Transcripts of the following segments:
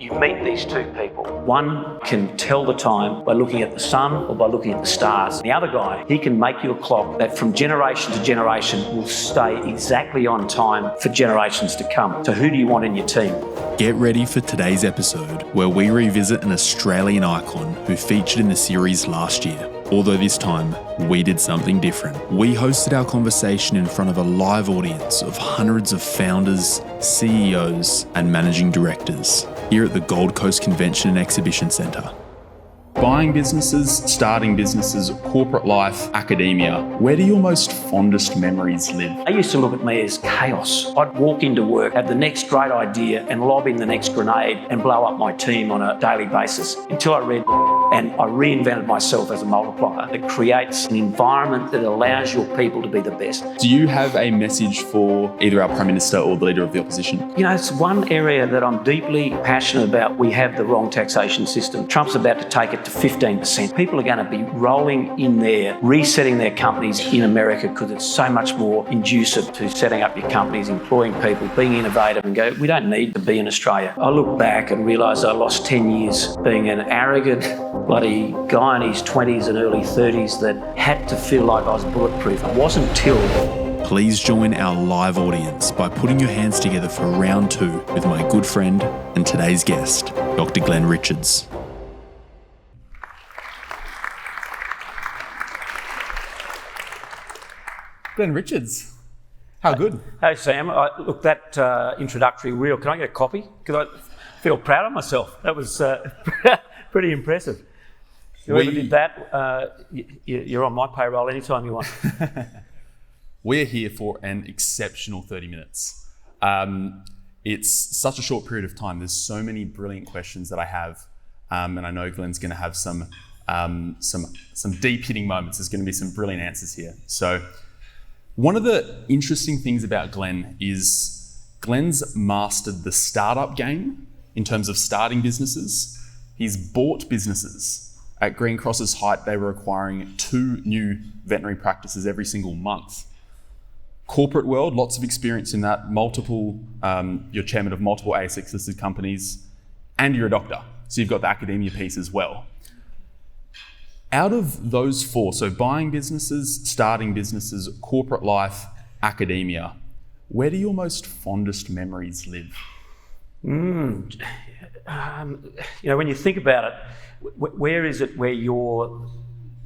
You meet these two people. One can tell the time by looking at the sun or by looking at the stars. The other guy, he can make you a clock that from generation to generation will stay exactly on time for generations to come. So who do you want in your team? Get ready for today's episode where we revisit an Australian icon who featured in the series last year. Although this time, we did something different. We hosted our conversation in front of a live audience of hundreds of founders, CEOs, and managing directors here at the Gold Coast Convention and Exhibition Centre. Buying businesses, starting businesses, corporate life, academia, where do your most fondest memories live? They used to look at me as chaos. I'd walk into work, have the next great idea and lob in the next grenade and blow up my team on a daily basis until I read and I reinvented myself as a multiplier. It creates an environment that allows your people to be the best. Do you have a message for either our Prime Minister or the Leader of the Opposition? You know, it's one area that I'm deeply passionate about. We have the wrong taxation system. Trump's about to take it to 15%. People are going to be rolling in there, resetting their companies in America because it's so much more conducive to setting up your companies, employing people, being innovative and go, we don't need to be in Australia. I look back and realise I lost 10 years being an arrogant, bloody guy in his 20s and early 30s that had to feel like I was bulletproof. It wasn't till... Please join our live audience by putting your hands together for round 2 with my good friend and today's guest, Dr Glen Richards. Glen Richards, how good? Hey Sam, look, that introductory reel, can I get a copy? Because I feel proud of myself. That was pretty impressive. Whoever did that, you're on my payroll anytime you want. We're here for an exceptional 30 minutes. It's such a short period of time. There's so many brilliant questions that I have, and I know Glen's going to have some deep-hitting moments. There's going to be some brilliant answers here. So, one of the interesting things about Glen is Glen's mastered the startup game in terms of starting businesses. He's bought businesses. At Greencross's height, they were acquiring 2 new veterinary practices every single month. Corporate world, lots of experience in that. You're chairman of multiple ASX listed companies, and you're a doctor. So you've got the academia piece as well. Out of those 4, so buying businesses, starting businesses, corporate life, academia, where do your most fondest memories live? You know, when you think about it, where is it where your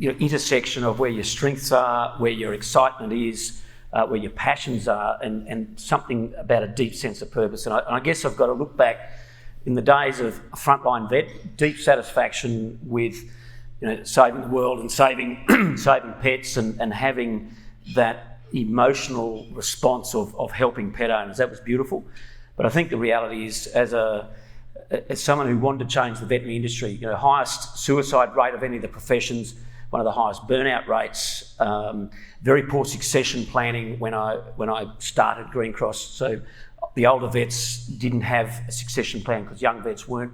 intersection of where your strengths are, where your excitement is, where your passions are, and something about a deep sense of purpose. And I guess I've got to look back in the days of a frontline vet, deep satisfaction with saving the world and saving pets and having that emotional response of helping pet owners. That was beautiful. But I think the reality is, as someone who wanted to change the veterinary industry, highest suicide rate of any of the professions, one of the highest burnout rates, very poor succession planning when I started Greencross. So the older vets didn't have a succession plan because young vets weren't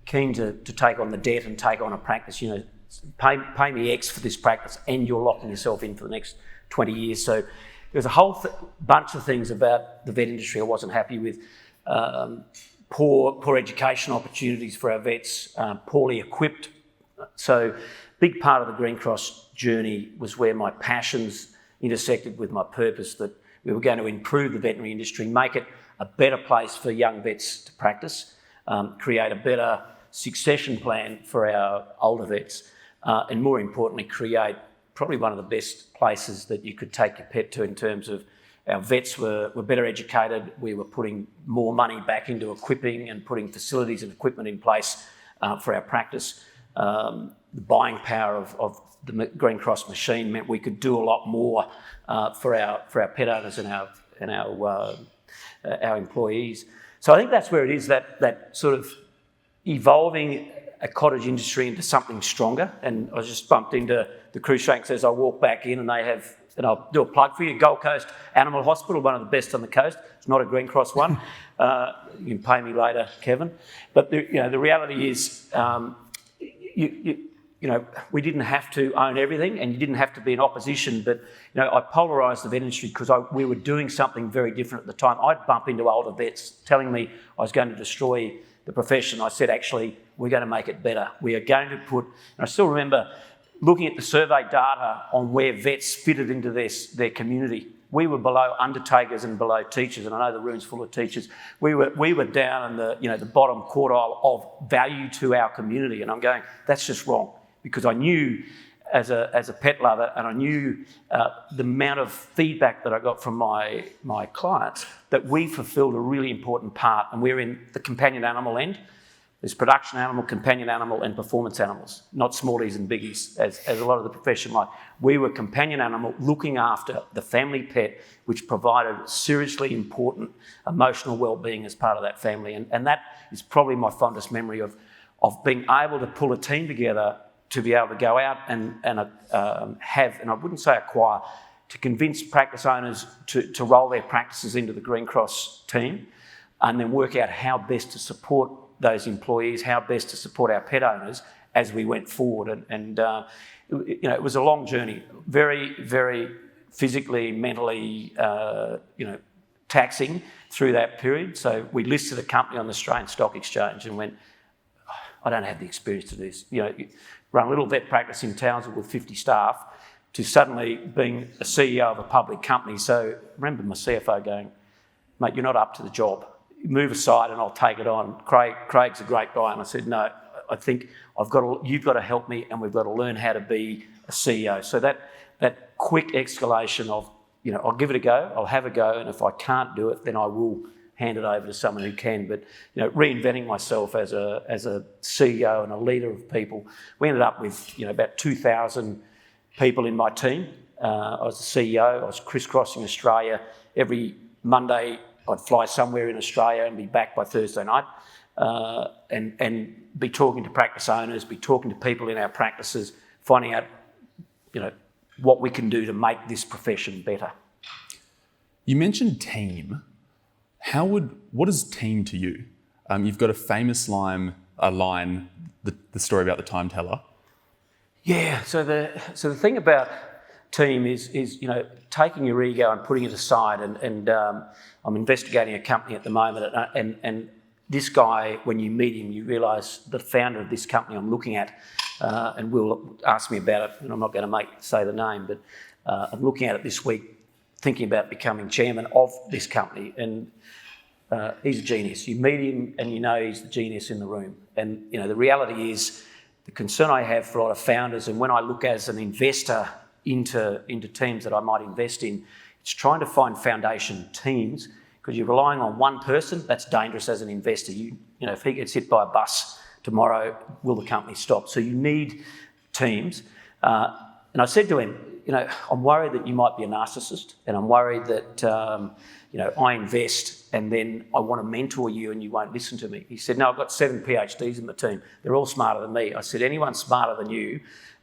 keen to take on the debt and take on a practice. Pay me X for this practice and you're locking yourself in for the next 20 years. So there's a whole bunch of things about the vet industry I wasn't happy with. Poor education opportunities for our vets, poorly equipped. So big part of the Greencross journey was where my passions intersected with my purpose, that we were going to improve the veterinary industry, make it a better place for young vets to practice, create a better succession plan for our older vets, and more importantly, create probably one of the best places that you could take your pet to in terms of our vets were better educated. We were putting more money back into equipping and putting facilities and equipment in place for our practice. The buying power of the Greencross machine meant we could do a lot more for our pet owners and our employees. So I think that's where it is, that sort of evolving a cottage industry into something stronger. And I just bumped into the cruise shanks as I walked back in, and they have, and I'll do a plug for you, Gold Coast Animal Hospital, one of the best on the coast. It's not a Greencross one. You can pay me later, Kevin. But the reality is, we didn't have to own everything, and you didn't have to be in opposition. But I polarised the vet industry because we were doing something very different at the time. I'd bump into older vets telling me I was going to destroy the profession. I said, actually, we're going to make it better. We are going to put, and I still remember looking at the survey data on where vets fitted into their community. We were below undertakers and below teachers, and I know the room's full of teachers. We were down in the bottom quartile of value to our community, and I'm going, that's just wrong, because I knew as a pet lover, and I knew the amount of feedback that I got from my clients, that we fulfilled a really important part, and we're in the companion animal end. There's production animal, companion animal, and performance animals, not smallies and biggies, as a lot of the profession like. We were companion animal, looking after the family pet, which provided seriously important emotional well-being as part of that family. And that is probably my fondest memory of being able to pull a team together to be able to go out and have, and I wouldn't say acquire, to convince practice owners to roll their practices into the Greencross team, and then work out how best to support those employees, how best to support our pet owners as we went forward. And it was a long journey, very, very physically, mentally, taxing through that period. So we listed a company on the Australian Stock Exchange and went, I don't have the experience to do this. Run a little vet practice in Townsville with 50 staff, to suddenly being a CEO of a public company. So I remember my CFO going, mate, you're not up to the job. Move aside and I'll take it on. Craig's a great guy. And I said, no, I think you've got to help me, and we've got to learn how to be a CEO. So that quick escalation of, I'll give it a go, I'll have a go, and if I can't do it, then I will hand it over to someone who can. But reinventing myself as a CEO and a leader of people. We ended up with about 2,000 people in my team. I was the CEO. I was crisscrossing Australia. Every Monday I'd fly somewhere in Australia and be back by Thursday night, and be talking to practice owners, be talking to people in our practices, finding out what we can do to make this profession better. You mentioned team. What is team to you? You've got a famous line, the story about the time teller. Yeah. So the thing about team is taking your ego and putting it aside. And I'm investigating a company at the moment, and this guy, when you meet him, you realise the founder of this company I'm looking at, and Will asked me about it, and I'm not going to say the name, but I'm looking at it this week, thinking about becoming chairman of this company. And he's a genius. You meet him and he's the genius in the room. And the reality is, the concern I have for a lot of founders, and when I look as an investor into teams that I might invest in, it's trying to find foundation teams, because you're relying on one person. That's dangerous as an investor. If he gets hit by a bus tomorrow, will the company stop? So you need teams. And I said to him, I'm worried that you might be a narcissist, and I'm worried that I invest and then I want to mentor you and you won't listen to me. He said, no, I've got 7 PhDs in the team. They're all smarter than me. I said, anyone smarter than you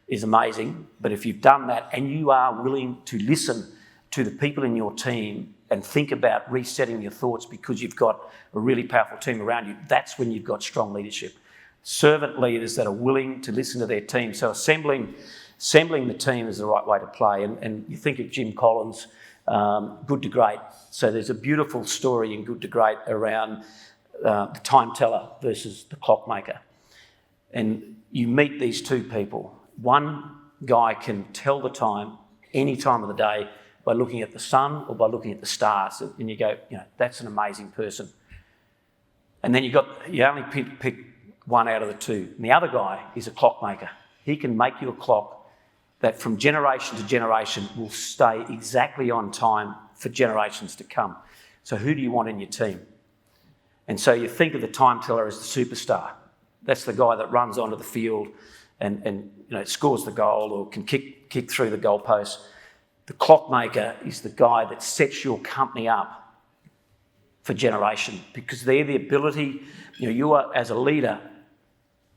is amazing, but if you've done that and you are willing to listen to the people in your team and think about resetting your thoughts because you've got a really powerful team around you, that's when you've got strong leadership. Servant leaders that are willing to listen to their team. So assembling the team is the right way to play. And you think of Jim Collins, Good to Great. So there's a beautiful story in Good to Great around the time teller versus the clockmaker. And you meet these two people. One guy can tell the time any time of the day by looking at the sun or by looking at the stars, and you go, that's an amazing person. And then you only pick one out of the two. And the other guy is a clockmaker. He can make you a clock that from generation to generation will stay exactly on time for generations to come. So who do you want in your team? And so you think of the time teller as the superstar. That's the guy that runs onto the field and scores the goal or can kick through the goalpost. The clockmaker is the guy that sets your company up for generation, because they're the ability, you are, as a leader,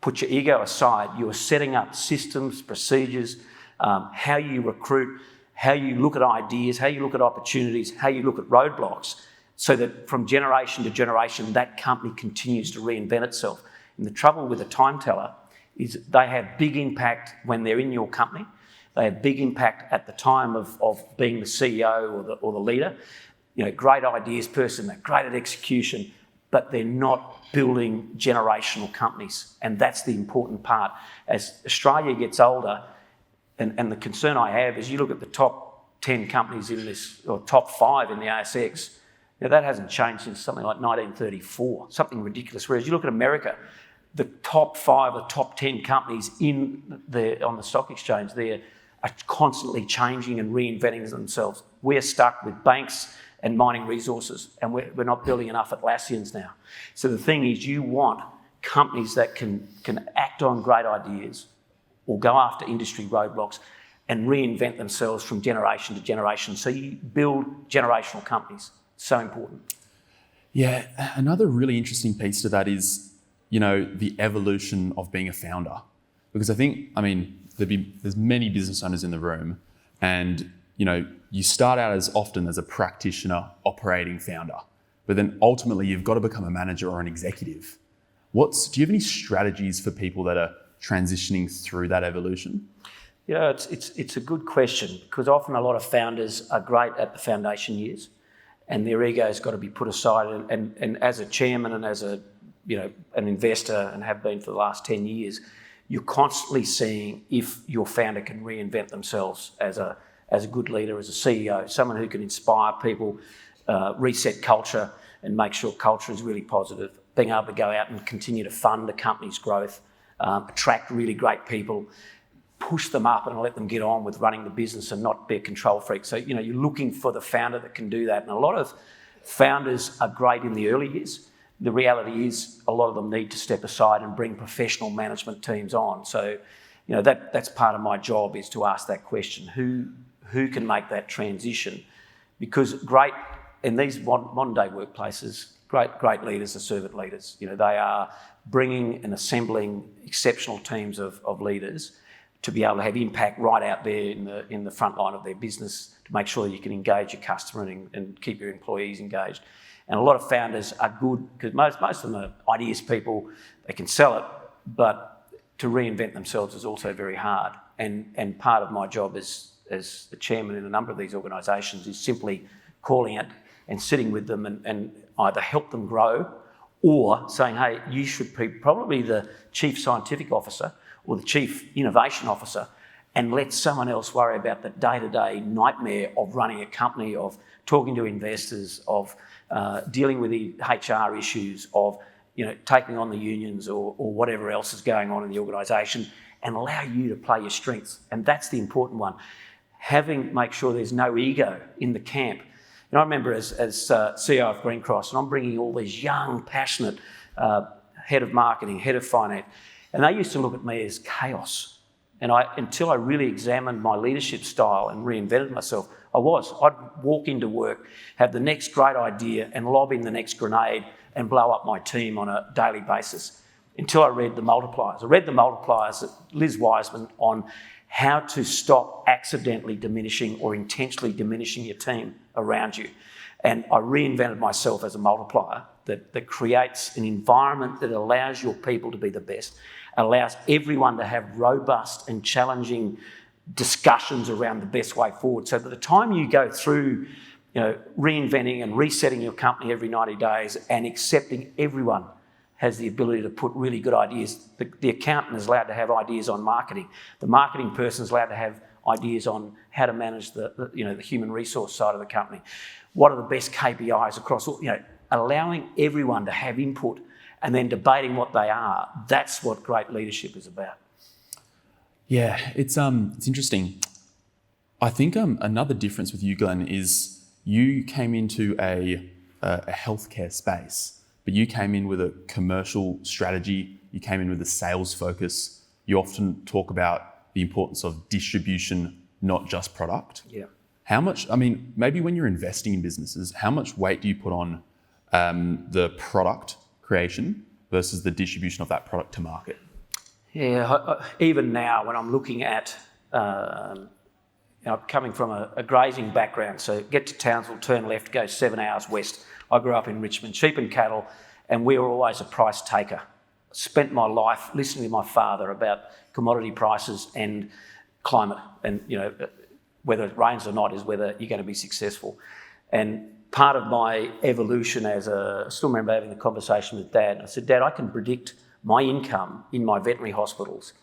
put your ego aside, you are setting up systems, procedures, how you recruit, how you look at ideas, how you look at opportunities, how you look at roadblocks, so that from generation to generation, that company continues to reinvent itself. And the trouble with a time teller is they have big impact when they're in your company. They have big impact at the time of being the CEO or the leader. Great ideas person, they're great at execution, but they're not building generational companies. And that's the important part. As Australia gets older, and the concern I have is you look at the top 10 companies in this, or top 5 in the ASX, that hasn't changed since something like 1934, something ridiculous. Whereas you look at America, the top 5 or top 10 companies on the stock exchange, they are constantly changing and reinventing themselves. We're stuck with banks and mining resources, and we're not building enough Atlassians now. So the thing is, you want companies that can act on great ideas or go after industry roadblocks and reinvent themselves from generation to generation. So you build generational companies. So important. Yeah, another really interesting piece to that is, the evolution of being a founder. Because there's many business owners in the room, and you start out as often as a practitioner, operating founder, but then ultimately you've got to become a manager or an executive. Do you have any strategies for people that are transitioning through that evolution? Yeah, it's a good question, because often a lot of founders are great at the foundation years, and their ego's got to be put aside. And as a chairman and as an investor, and have been for the last 10 years, you're constantly seeing if your founder can reinvent themselves as a good leader, as a CEO, someone who can inspire people, reset culture and make sure culture is really positive, being able to go out and continue to fund the company's growth, attract really great people, push them up and let them get on with running the business and not be a control freak. So, you're looking for the founder that can do that. And a lot of founders are great in the early years. The reality is a lot of them need to step aside and bring professional management teams on. So, that's part of my job, is to ask that question. Who can make that transition? Because in these modern day workplaces, great leaders are servant leaders. They are bringing and assembling exceptional teams of leaders to be able to have impact right out there in the front line of their business, to make sure that you can engage your customer and keep your employees engaged. And a lot of founders are good, because most of them are ideas people. They can sell it, but to reinvent themselves is also very hard. And part of my job as the chairman in a number of these organisations is simply calling it and sitting with them and either help them grow, or saying, hey, you should be probably the chief scientific officer or the chief innovation officer, and let someone else worry about the day-to-day nightmare of running a company, of talking to investors, of dealing with the HR issues, of taking on the unions or whatever else is going on in the organisation, and allow you to play your strengths. And that's the important one. Make sure there's no ego in the camp. I remember as CEO of Greencross, and I'm bringing all these young, passionate head of marketing, head of finance, and they used to look at me as chaos. And until I really examined my leadership style and reinvented myself, I'd walk into work, have the next great idea and lob in the next grenade and blow up my team on a daily basis, until I read the multipliers. I read the multipliers, Liz Wiseman, on how to stop accidentally diminishing or intentionally diminishing your team around you. And I reinvented myself as a multiplier that creates an environment that allows your people to be the best, allows everyone to have robust and challenging discussions around the best way forward. So by the time you go through reinventing and resetting your company every 90 days and accepting everyone has the ability to put really good ideas. The accountant is allowed to have ideas on marketing. The marketing person is allowed to have ideas on how to manage the human resource side of the company. What are the best KPIs across all, allowing everyone to have input and then debating what they are. That's what great leadership is about. Yeah, it's interesting. I think another difference with you, Glenn, is you came into a healthcare space, but you came in with a commercial strategy. You came in with a sales focus. You often talk about the importance of distribution, not just product. Yeah. How much, maybe when you're investing in businesses, how much weight do you put on the product creation versus the distribution of that product to market? Yeah, even now when I'm looking at, coming from a grazing background, so get to Townsville, turn left, go 7 hours west. I grew up in Richmond, sheep and cattle, and we were always a price taker. Spent my life listening to my father about commodity prices and climate, and whether it rains or not is whether you're going to be successful. And part of my evolution I still remember having the conversation with Dad. I said, Dad, I can predict my income in my veterinary hospitals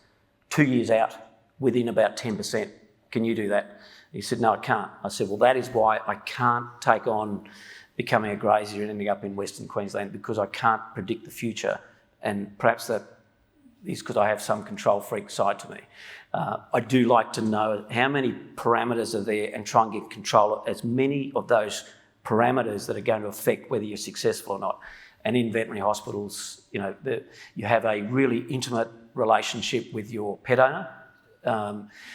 2 years out within about 10%. Can you do that? He said, no, I can't. I said, well, that is why I can't take on becoming a grazier and ending up in Western Queensland, because I can't predict the future. And perhaps that is because I have some control freak side to me. I do like to know how many parameters are there and try and get control of as many of those parameters that are going to affect whether you're successful or not. And in veterinary hospitals, you have a really intimate relationship with your pet owner,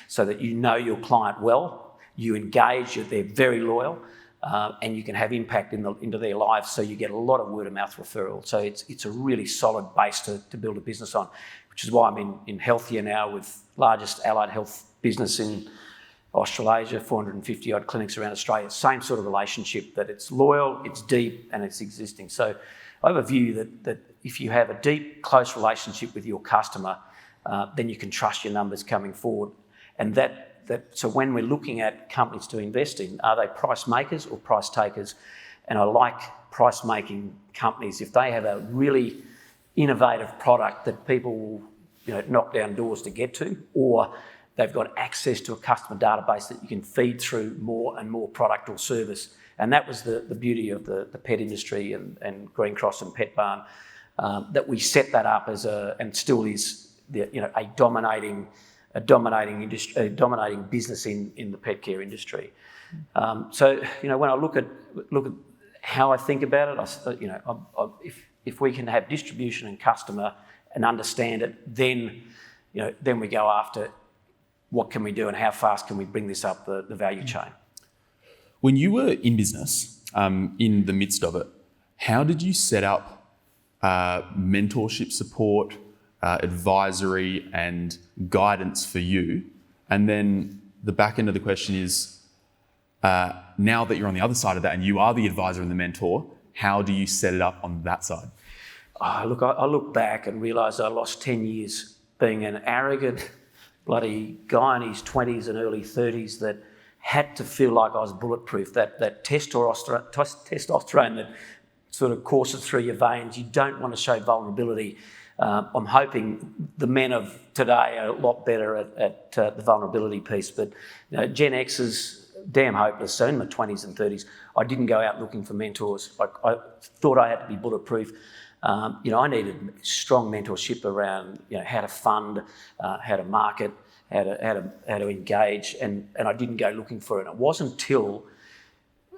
so that you know your client well, you engage, they're very loyal, and you can have impact into their lives, so you get a lot of word of mouth referral. So it's a really solid base to build a business on, which is why I'm in healthcare now, with largest allied health business in Australasia, 450 odd clinics around Australia. Same sort of relationship, that it's loyal, it's deep, and it's existing. So I have a view that if you have a deep, close relationship with your customer, then you can trust your numbers coming forward. And so when we're looking at companies to invest in, are they price makers or price takers? And I like price making companies if they have a really innovative product that people will knock down doors to get to, or they've got access to a customer database that you can feed through more and more product or service. And that was the beauty of the pet industry and Greencross and Petbarn, that we set that up as and still is a dominating industry, a dominating business in the pet care industry. So when I look at how I think about it, if we can have distribution and customer and understand it, then we go after what can we do and how fast can we bring this up the value chain. When you were in business, in the midst of it, how did you set up mentorship support, advisory and guidance for you? And then the back end of the question is, now that you're on the other side of that and you are the advisor and the mentor, how do you set it up on that side? Look, I look back and realise I lost 10 years being an arrogant, bloody guy in his 20s and early 30s that had to feel like I was bulletproof, that testosterone that sort of courses through your veins. You don't want to show vulnerability. I'm hoping the men of today are a lot better at the vulnerability piece, but Gen X is damn hopeless. So in my 20s and 30s, I didn't go out looking for mentors. I thought I had to be bulletproof. I needed strong mentorship around how to fund, how to market, how to engage, and I didn't go looking for it. It wasn't until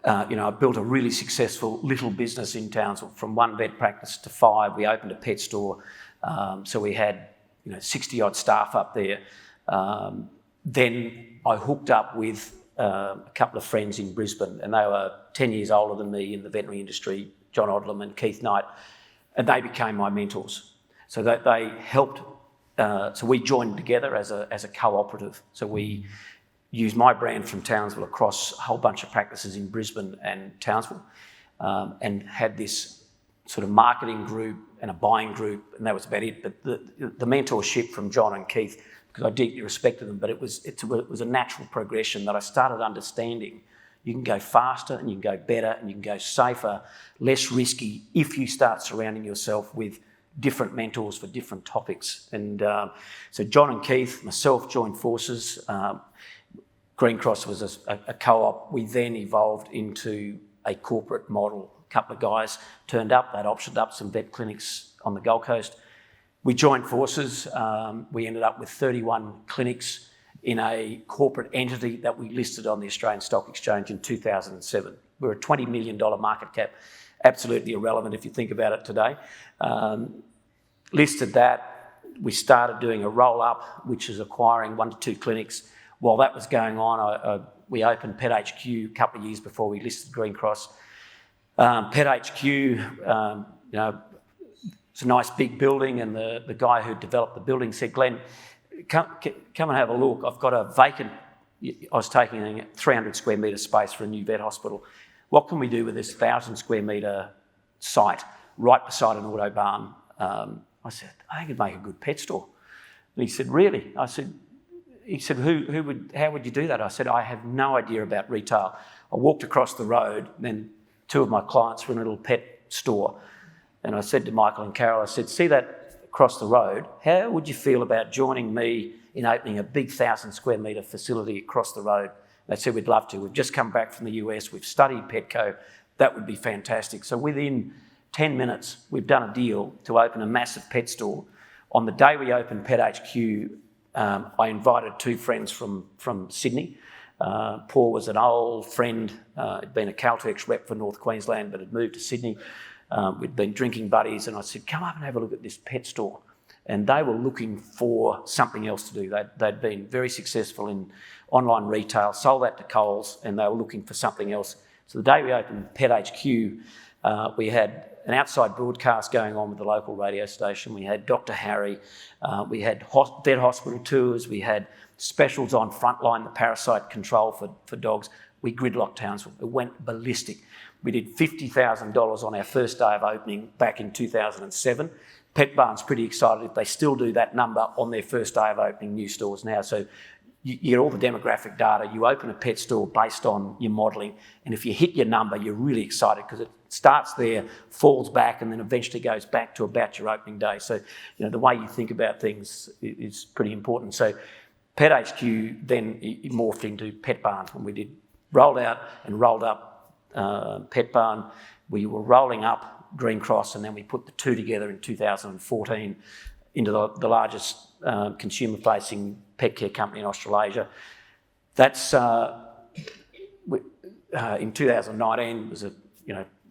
I built a really successful little business in Townsville, from one vet practice to 5. We opened a pet store, so we had 60 odd staff up there. Then I hooked up with a couple of friends in Brisbane, and they were 10 years older than me in the veterinary industry, John Odlum and Keith Knight, and they became my mentors. So they helped. So we joined together as a cooperative. So we used my brand from Townsville across a whole bunch of practices in Brisbane and Townsville, and had this sort of marketing group and a buying group, and that was about it. But the mentorship from John and Keith, because I deeply respected them, but it was a natural progression that I started understanding. You can go faster and you can go better and you can go safer, less risky, if you start surrounding yourself with different mentors for different topics. And so John and Keith, myself, joined forces. Greencross was a co-op. We then evolved into a corporate model. A couple of guys turned up, they'd optioned up some vet clinics on the Gold Coast. We joined forces. We ended up with 31 clinics in a corporate entity that we listed on the Australian Stock Exchange in 2007. We're a $20 million market cap, absolutely irrelevant if you think about it today. Listed that, we started doing a roll-up, which is acquiring 1 to 2 clinics. While that was going on, we opened Pet HQ a couple of years before we listed Greencross. Pet HQ, it's a nice big building, and the guy who developed the building said, Glenn, come and have a look. I've got a vacant, I was taking a 300 square metre space for a new vet hospital. What can we do with this 1,000 square metre site right beside an auto barn? I said, I think it'd make a good pet store. And he said, really? He said, how would you do that? I said, I have no idea about retail. I walked across the road, then two of my clients were in a little pet store. And I said to Michael and Carol, I said, see that across the road? How would you feel about joining me in opening a big 1,000 square metre facility across the road? They said, we'd love to. We've just come back from the US. We've studied Petco. That would be fantastic. So within 10 minutes, we've done a deal to open a massive pet store. On the day we opened Pet HQ, I invited two friends from Sydney. Paul was an old friend, had been a Caltex rep for North Queensland, but had moved to Sydney. We'd been drinking buddies, and I said, come up and have a look at this pet store. And they were looking for something else to do. They'd been very successful in online retail, sold that to Coles, and they were looking for something else. So the day we opened Pet HQ, we had an outside broadcast going on with the local radio station. We had Dr Harry, we had vet hospital tours, we had specials on Frontline, the parasite control for dogs. We gridlocked Townsville. It went ballistic. We did $50,000 on our first day of opening back in 2007. Petbarn's pretty excited if they still do that number on their first day of opening new stores now. So you get all the demographic data, you open a pet store based on your modelling, and if you hit your number, you're really excited because it starts there, falls back, and then eventually goes back to about your opening day. So, the way you think about things is pretty important. So Pet HQ then morphed into Petbarn, and we rolled out and rolled up Petbarn. We were rolling up Greencross, and then we put the two together in 2014 into the largest consumer-facing pet care company in Australasia. That's in 2019 was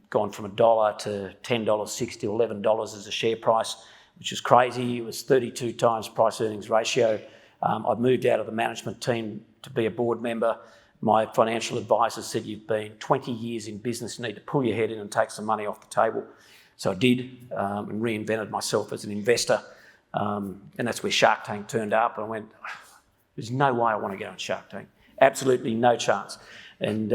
gone from $1 to $10, $60, $11 as a share price, which is crazy. It was 32 times price-earnings ratio. I've moved out of the management team to be a board member. My financial advisor said, you've been 20 years in business, you need to pull your head in and take some money off the table. So I did, and reinvented myself as an investor. And that's where Shark Tank turned up. And I went, there's no way I want to go on Shark Tank. Absolutely no chance. And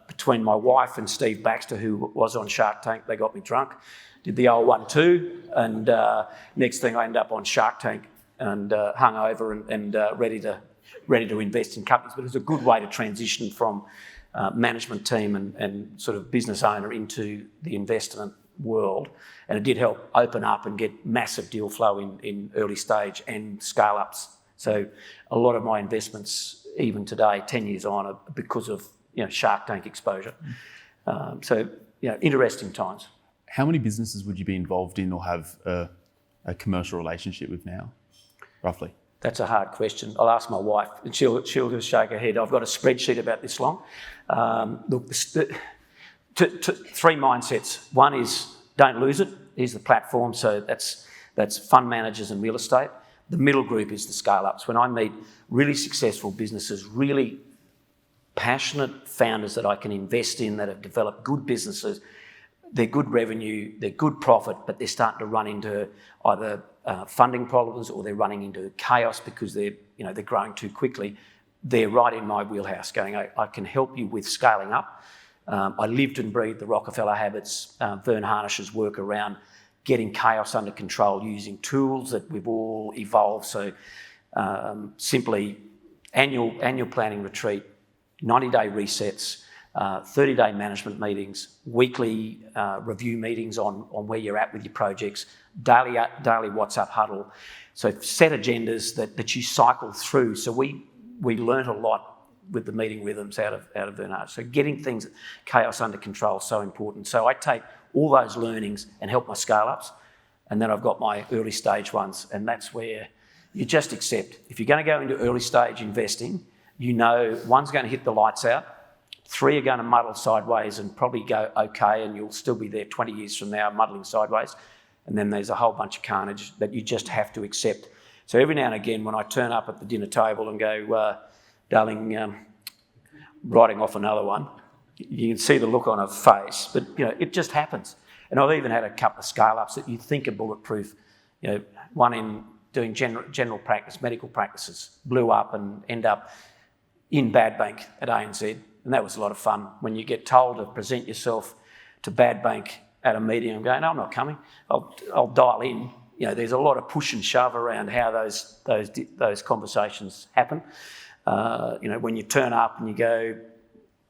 between my wife and Steve Baxter, who was on Shark Tank, they got me drunk. Did the old 1-2, and next thing I ended up on Shark Tank and hungover and ready to invest in companies. But it was a good way to transition from management team and sort of business owner into the investment world. And it did help open up and get massive deal flow in early stage and scale ups. So a lot of my investments, even today, 10 years on, are because of Shark Tank exposure. So interesting times. How many businesses would you be involved in or have a commercial relationship with now, roughly? That's a hard question. I'll ask my wife, and she'll just shake her head. I've got a spreadsheet about this long. Look, three mindsets. One is don't lose it. Here's the platform. So that's fund managers and real estate. The middle group is the scale-ups. When I meet really successful businesses, really passionate founders that I can invest in that have developed good businesses, they're good revenue, they're good profit, but they're starting to run into either funding problems or they're running into chaos because they're growing too quickly. They're right in my wheelhouse going, I can help you with scaling up. I lived and breathed the Rockefeller habits, Vern Harnish's work around getting chaos under control using tools that we've all evolved. So simply annual planning retreat, 90-day resets, 30-day management meetings, weekly review meetings on where you're at with your projects, daily WhatsApp huddle. So set agendas that you cycle through. So we learnt a lot with the meeting rhythms out of Bernard. So getting chaos under control is so important. So I take all those learnings and help my scale-ups, and then I've got my early stage ones, and that's where you just accept. If you're going to go into early stage investing, one's going to hit the lights out, three are going to muddle sideways and probably go okay, and you'll still be there 20 years from now muddling sideways, and then there's a whole bunch of carnage that you just have to accept. So every now and again when I turn up at the dinner table and go, darling, writing off another one, you can see the look on her face, but it just happens. And I've even had a couple of scale-ups that you think are bulletproof. One in doing general practice, medical practices, blew up and end up in Bad Bank at ANZ, and that was a lot of fun. When you get told to present yourself to Bad Bank at a meeting, I'm going, no, I'm not coming. I'll dial in. There's a lot of push and shove around how those conversations happen. When you turn up and you go,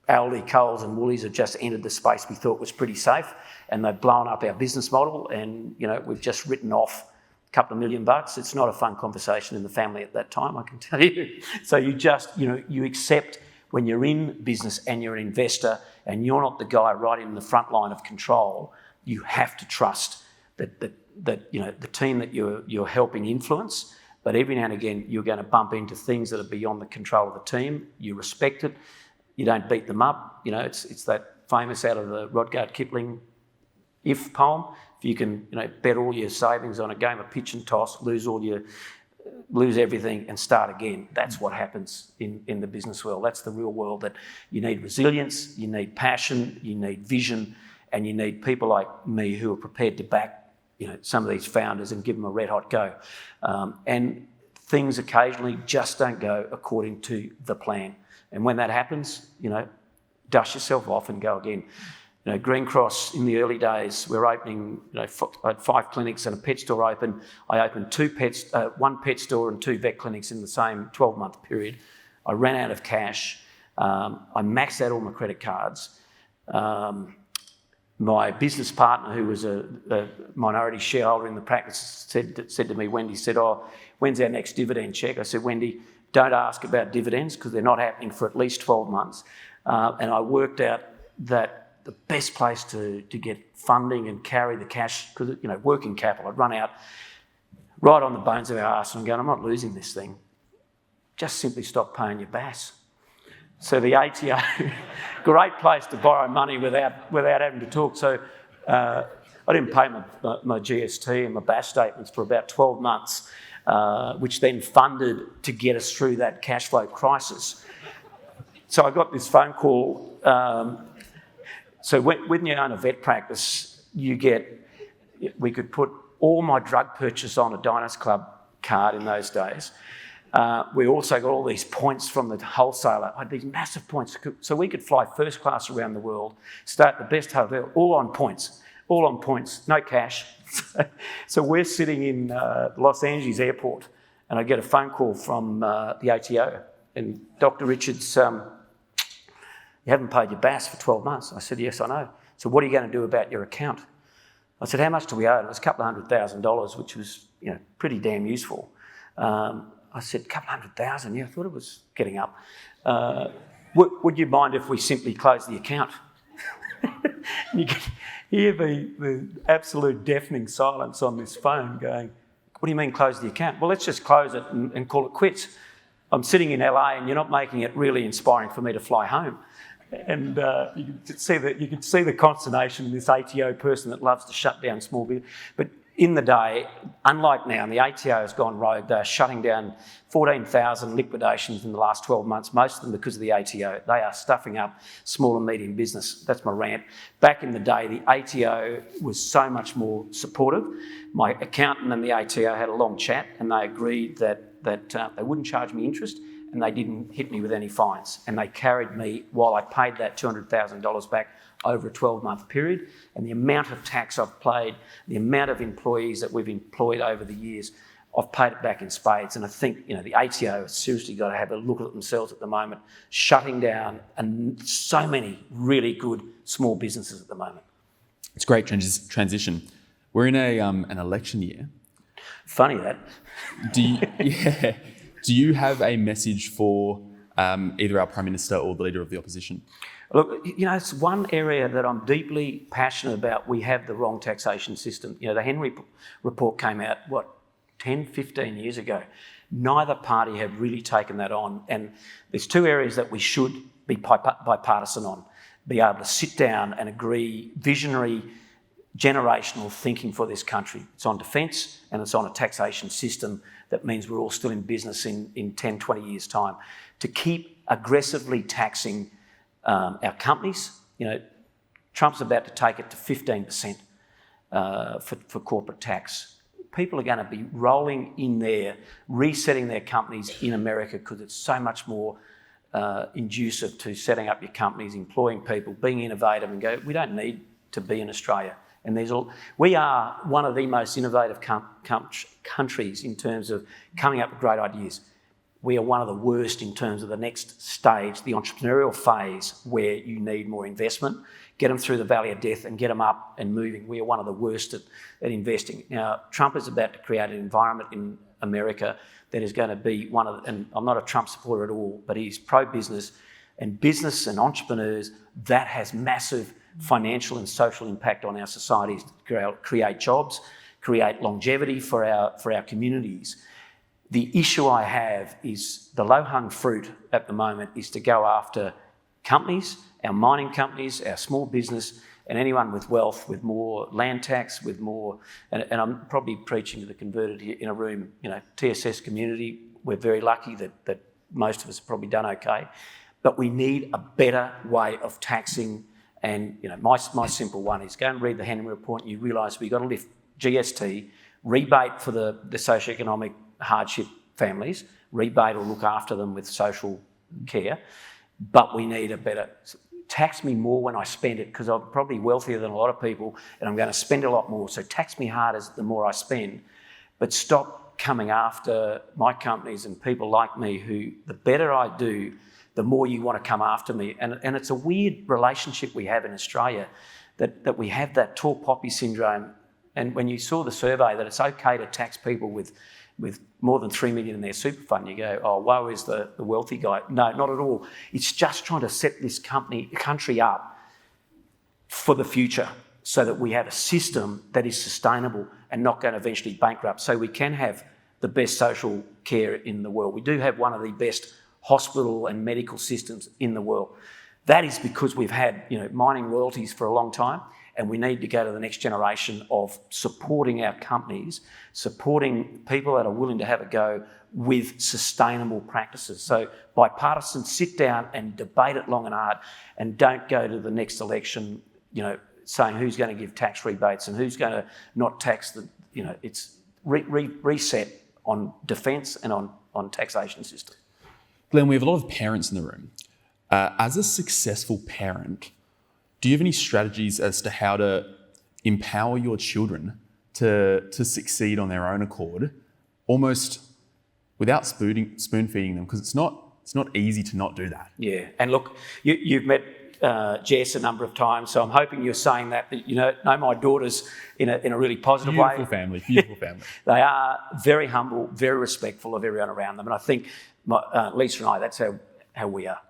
Aldi, Coles and Woolies have just entered the space we thought was pretty safe, and they've blown up our business model, and we've just written off a couple of $1 million. It's not a fun conversation in the family at that time, I can tell you. So you just, you accept when you're in business and you're an investor and you're not the guy right in the front line of control, you have to trust that the team that you're helping influence. But every now and again, you're going to bump into things that are beyond the control of the team. You respect it. You don't beat them up. It's that famous out of the Rudyard Kipling if poem. If you can, bet all your savings on a game of pitch and toss, lose everything and start again. That's what happens in the business world. That's the real world, that you need resilience, you need passion, you need vision, and you need people like me who are prepared to back, some of these founders and give them a red hot go. And things occasionally just don't go according to the plan. And when that happens, dust yourself off and go again. Greencross in the early days, we were opening, I had 5 clinics and a pet store open. I opened 1 pet store and 2 vet clinics in the same 12-month period. I ran out of cash. I maxed out all my credit cards. My business partner, who was a minority shareholder in the practice, said to me, Wendy said, when's our next dividend check? I said, Wendy, don't ask about dividends because they're not happening for at least 12 months. And I worked out that the best place to get funding and carry the cash, because working capital, I'd run out right on the bones of our arse and I'm going, I'm not losing this thing. Just simply stop paying your BAS. So the ATO, great place to borrow money without having to talk. So I didn't pay my GST and my BAS statements for about 12 months, which then funded to get us through that cash flow crisis. So I got this phone call. So when you own a vet practice, we could put all my drug purchase on a Diners Club card in those days. We also got all these points from the wholesaler. I had these massive points. So we could fly first class around the world, stay at the best hotel, all on points, no cash. So we're sitting in Los Angeles airport and I get a phone call from the ATO and Dr Richards, you haven't paid your BAS for 12 months. I said, yes, I know. So what are you going to do about your account? I said, how much do we owe? And it was a couple of $100,000, which was pretty damn useful. I said, a couple of $100,000? Yeah, I thought it was getting up. Would you mind if we simply close the account? You can hear the absolute deafening silence on this phone going, what do you mean close the account? Well, let's just close it and call it quits. I'm sitting in LA and you're not making it really inspiring for me to fly home. And you can see the consternation in this ATO person that loves to shut down small business. But in the day, unlike now, and the ATO has gone rogue, they're shutting down 14,000 liquidations in the last 12 months, most of them because of the ATO. They are stuffing up small and medium business. That's my rant. Back in the day, the ATO was so much more supportive. My accountant and the ATO had a long chat and they agreed that they wouldn't charge me interest and they didn't hit me with any fines. And they carried me while I paid that $200,000 back over a 12-month period. And the amount of tax I've paid, the amount of employees that we've employed over the years, I've paid it back in spades. And I think, the ATO has seriously got to have a look at themselves at the moment, shutting down and so many really good small businesses at the moment. It's a great transition. We're in an election year. Funny that. Do you have a message for either our Prime Minister or the Leader of the Opposition? Look, it's one area that I'm deeply passionate about. We have the wrong taxation system. The Henry report came out, 10, 15 years ago. Neither party have really taken that on. And there's 2 areas that we should be bipartisan on. Be able to sit down and agree visionary, generational thinking for this country. It's on defence and it's on a taxation system that means we're all still in business in 10, 20 years' time. To keep aggressively taxing our companies. Trump's about to take it to 15% for corporate tax. People are going to be rolling in there, resetting their companies in America because it's so much more inducive to setting up your companies, employing people, being innovative and go, we don't need to be in Australia. And we are one of the most innovative countries in terms of coming up with great ideas. we are one of the worst in terms of the next stage, the entrepreneurial phase, where you need more investment, get them through the valley of death and get them up and moving. We are one of the worst at investing. Now, Trump is about to create an environment in America that is going to be one of, and I'm not a Trump supporter at all, but he's pro-business, and business and entrepreneurs, that has massive financial and social impact on our societies, create jobs, create longevity for our communities. The issue I have is the low-hung fruit at the moment is to go after companies, our mining companies, our small business, and anyone with wealth, with more land tax, with more, and I'm probably preaching to the converted here in a room, TSS community. We're very lucky that most of us have probably done okay, but we need a better way of taxing. And my simple one is go and read the Henry Report and you realise we've got to lift GST, rebate for the socioeconomic hardship families, rebate or look after them with social care, but we need a better, tax me more when I spend it because I'm probably wealthier than a lot of people and I'm going to spend a lot more, so tax me harder the more I spend, but stop coming after my companies and people like me who, the better I do, the more you want to come after me. And it's a weird relationship we have in Australia, that we have that tall poppy syndrome. And when you saw the survey that it's okay to tax people with more than 3 million in their super fund, you go, oh, woe is the wealthy guy. No, not at all. It's just trying to set this country up for the future so that we have a system that is sustainable and not going to eventually bankrupt, so we can have the best social care in the world. We do have one of the best hospital and medical systems in the world. That is because we've had mining royalties for a long time, and we need to go to the next generation of supporting our companies, supporting people that are willing to have a go with sustainable practices. So bipartisan, sit down and debate it long and hard, and don't go to the next election, saying who's going to give tax rebates and who's going to not tax the, it's reset on defence and on taxation system. Glen, we have a lot of parents in the room. As a successful parent, do you have any strategies as to how to empower your children to succeed on their own accord, almost without spoon-feeding them? Because it's not easy to not do that. Yeah, and look, you've met Jess a number of times, so I'm hoping you're saying that know my daughters in a really positive way. Beautiful family. They are very humble, very respectful of everyone around them, and I think Lisa and I, that's how we are.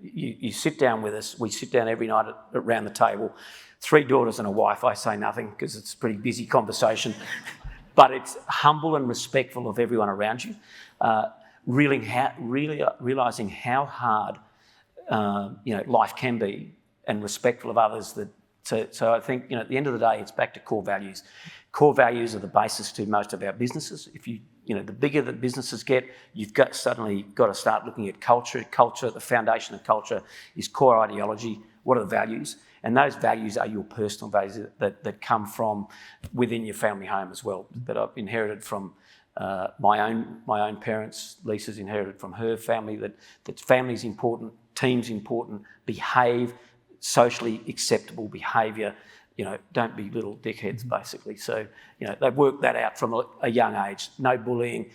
You sit down with us. We sit down every night around the table. 3 daughters and a wife. I say nothing because it's a pretty busy conversation, but it's humble and respectful of everyone around you. Really realising how hard life can be, and respectful of others. So I think at the end of the day, it's back to core values. Core values are the basis to most of our businesses. If the bigger the businesses get, you've suddenly got to start looking at culture. Culture, the foundation of culture is core ideology. What are the values? And those values are your personal values that come from within your family home as well, that I've inherited from my own parents. Lisa's inherited from her family, that family's important, team's important, behave socially acceptable behaviour. Don't be little dickheads, basically. So, they've worked that out from a young age. No bullying.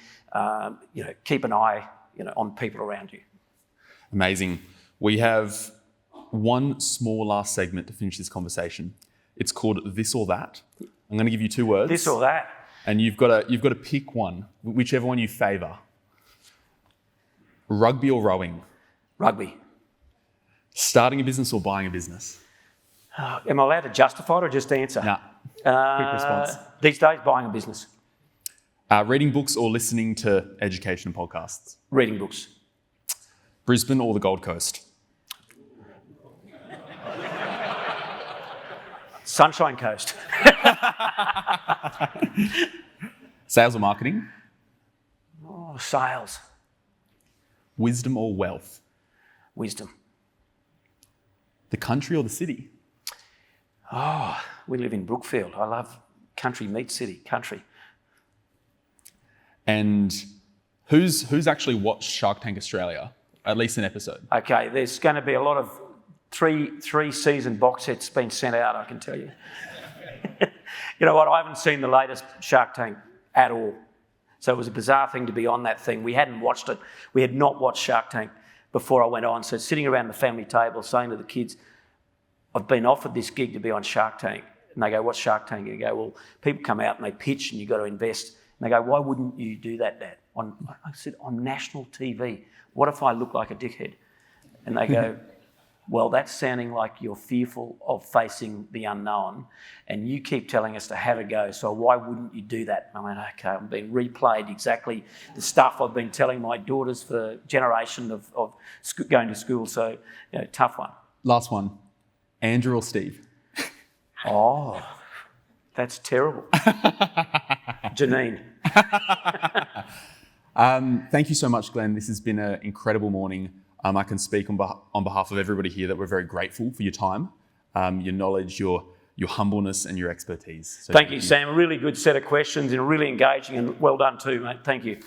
Keep an eye, on people around you. Amazing. We have one small last segment to finish this conversation. It's called This or That. I'm going to give you 2 words. This or that. And you've got to pick one, whichever one you favour. Rugby or rowing? Rugby. Starting a business or buying a business? Am I allowed to justify it or just answer? No. Quick response. These days, buying a business. Reading books or listening to education podcasts? Reading books. Brisbane or the Gold Coast? Sunshine Coast. Sales or marketing? Oh, sales. Wisdom or wealth? Wisdom. The country or the city? Oh, we live in Brookfield. I love country meets city, country. And who's actually watched Shark Tank Australia? At least an episode. Okay, there's going to be a lot of three season box sets being sent out, I can tell you. You know what? I haven't seen the latest Shark Tank at all. So it was a bizarre thing to be on that thing. We hadn't watched it. We had not watched Shark Tank before I went on. So sitting around the family table saying to the kids, I've been offered this gig to be on Shark Tank. And they go, what's Shark Tank? And you go, well, people come out and they pitch and you've got to invest. And they go, why wouldn't you do that, Dad? I said, on national TV. What if I look like a dickhead? And they go, well, that's sounding like you're fearful of facing the unknown and you keep telling us to have a go, so why wouldn't you do that? And I went, okay, I'm being replayed exactly the stuff I've been telling my daughters for a generation of going to school, so tough one. Last one, Andrew or Steve? Oh, that's terrible. Janine. Thank you so much, Glen. This has been an incredible morning. I can speak on behalf of everybody here that we're very grateful for your time, your knowledge, your humbleness and your expertise. So thank you, Sam. A really good set of questions and really engaging, and well done too, mate. Thank you.